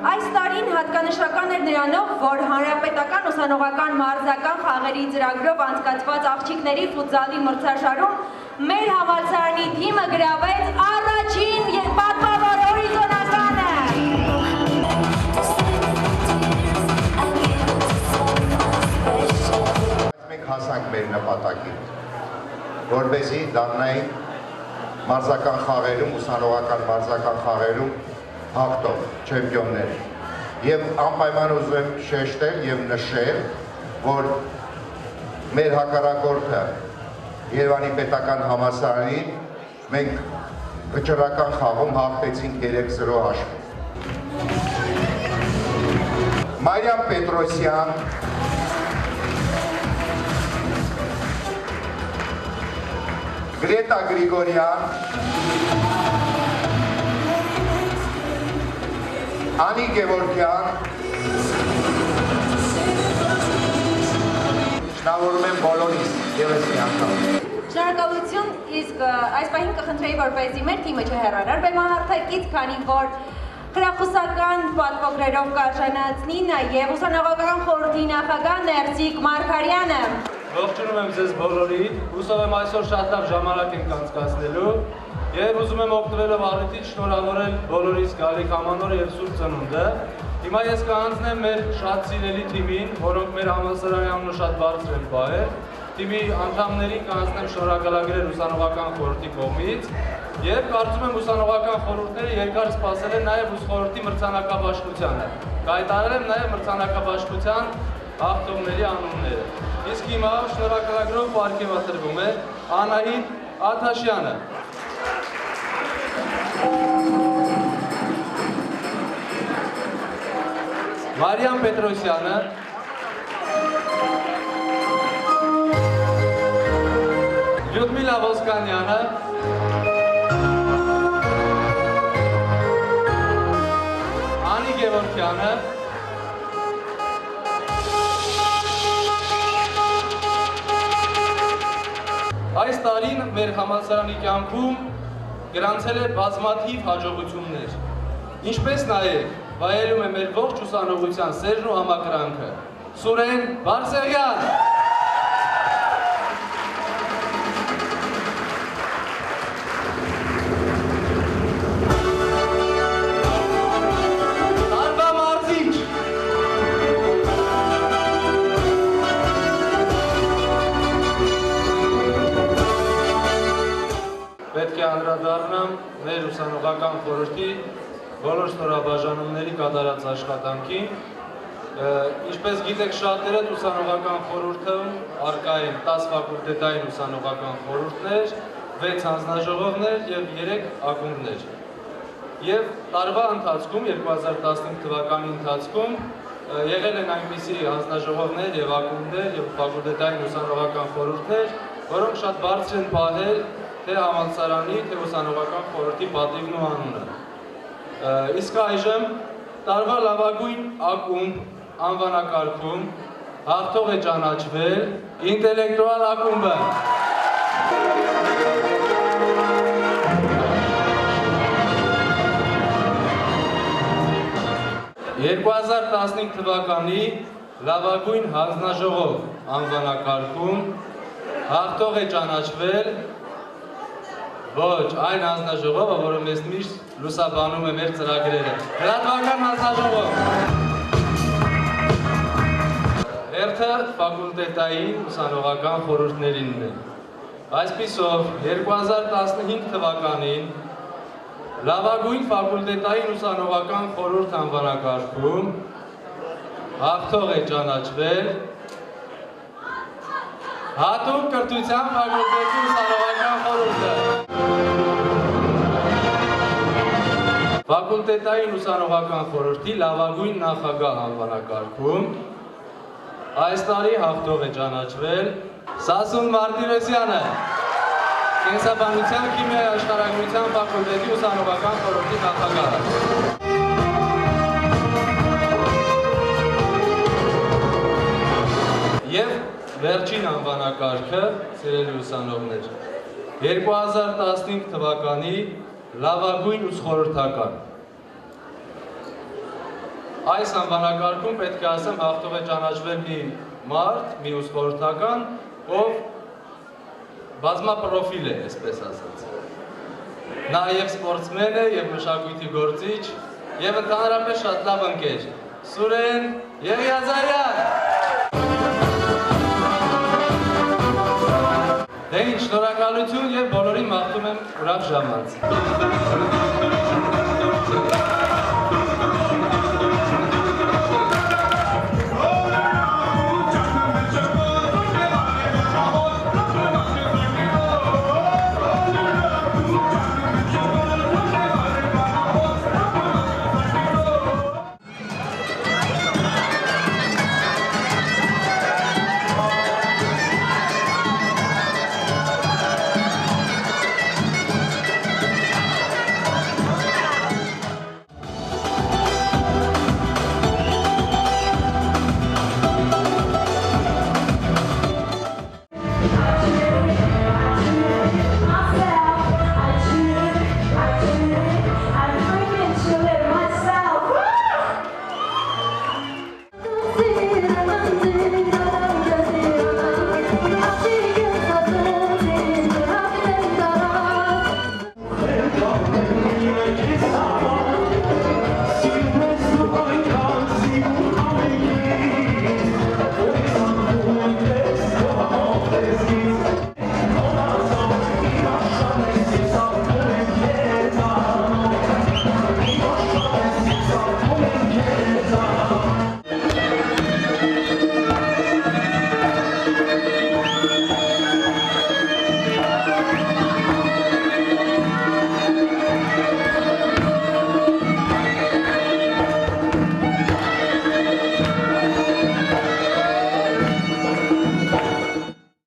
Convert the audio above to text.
Այս տարին հատկանշական էր նրանով, որ հանրապետական ուսանողական մարզական խաղերի ծրագրով անցկացված աղջիկների ֆուտզալի մրցաշարում մեր համալսարանի թիմը գրավեց առաջին պատմավոր հորիզոնականը։ Մենք հասանք մեր նպատակին, որպեսզի դառնային մարզական խաղերում, ուսանողական մարզական խաղերում հաղթող չեմպիոններ։ Եվ անպայման ուզում եմ շեշտել և նշել, որ մեր հակառակորդը Երևանի պետական համալսարանին մենք վճռական խաղում հաղթեցինք 3-0 հաշվով։ Մարիամ Պետրոսյան, Գրետա Գրիգորյան, Անի Գևորգյան, շնորհավորում եմ բոլորիս ևս մի անգամ։ Շնորհակալություն, իսկ այս պահին կխնդրեի, որպեսզի մեր թիմը չհեռանար բեմահարթակից, քանի որ հրախուսական պատվոգրերով կարժանացնի նաև ուսանողական խորհրդի նախագահ Ներսիկ Մարգարյանը։ Ողջունում եմ ձեզ բոլորին, հուսով եմ այսօր շատ լավ ժամանակ ենք անցկացնելու և ուզում եմ օգտվելով առիթից շնորհավորել բոլորիս Գալիք Ամանորը և Սուրբ Ծնունդը։ Հիմա ես կհանձնեմ մեր շատ սիրելի թիմին, որոնք մեր համալսարանի անունը շատ բարձր են պահել, թիմի անդամներին կհանձնեմ շնորհակալագրեր ուսանողական խորհրդի կողմից և կարծում եմ ուսանողական խորհուրդները երկար սպասել են նաև ուսխորհրդի մրցանակաբաշխությանը։ Կհայտարարել եմ նաև մրցանակաբաշխության հաղթողների անունները։ Իսկ հիմա շնորհակալագրով պարգևատրվում է Անահիտ Աթաշյանը, Մարիամ Պետրոսյանը, Լյուդմիլա Ոսկանյանը, Անի Գևորգյանը, այս տարին մեր համալսարանի կյանքում գրանցել է բազմաթիվ հաջողություններ, ինչպես նաև վայելում է մեր ողջ ուսանողության սերն ու համակրանքը։ Սուրեն Բարսեղյան, Տարվա Մարզիչ, պետք է անդրադառնամ մեր ուսանողական խորհրդի բոլոր ստորաբաժանումների կատարած աշխատանքին։ Ինչպես գիտեք շատերդ, ուսանողական խորհուրդում առկա են 10 ֆակուլտետային ուսանողական խորհուրդներ, 6 հանձնաժողովներ և 3 ակումբներ։ Եվ տարվա ընթացքում, 2015 թվականի ընթացքում եղել են այնպիսի հանձնաժողովներ և ակումբներ և ֆակուլտետային ուսանողական խորհուրդներ, որոնք շատ բարձր են պահել թե համալսարանի, թե ուսանողական խորհրդի պատիվն ու անունը։ Իսկ այժմ տարվա լավագույն ակումբ անվանակարգում հաղթող է ճանաչվել ինտելեկտուալ ակումբը։ 2015 թվականի լավագույն հանձնաժողով անվանակարգում հաղթող է ճանաչվել ոչ այն հանձնաժողովը, որը մեզ միշտ լուսաբանում է մեր ծրագրերը։ Լրատվական հանձնաժողով։ Հերթը ֆակուլտետային ուսանողական խորհուրդներինն է։ Այսպիսով 2015 թվականին լավագույն ֆակուլտետային ուսանողական խորհուրդ անվանակարգում հաղթող է ճանաչվել Հատուկ կրթության ֆակուլտետի ուսանողական խորհուրդը։ Ֆակուլտետային ուսանողական խորհրդի լավագույն նախագահ անվանակարգում այս տարի հաղթող է ճանաչվել Սասուն Մարտիրոսյանը, կենսաբանության քիմիայի աշխարհագրության ֆակուլտետի ուսանողական խորհրդի նախագահը։ Եվ վերջին անվանակարգը, սիրելի ուսանողներ, 2015 թվականի լավագույն ուսխորհրդական։ այս անվանակարգում պետք է ասեմ հաղթող է ճանաչվել մի մարդ, մի ուսխորհրդական, ով բազմապրոֆիլ է, այսպես ասած։ Նա եւ սպորտսմեն է, եւ մշակույթի գործիչ, եւ ընդհանրապես շատ լավ ընկեր։ Սուրեն Եղիազարյան։ Դե ինչ, շնորհակալություն եւ բոլորին մաղթում եմ ուրախ ժամանց։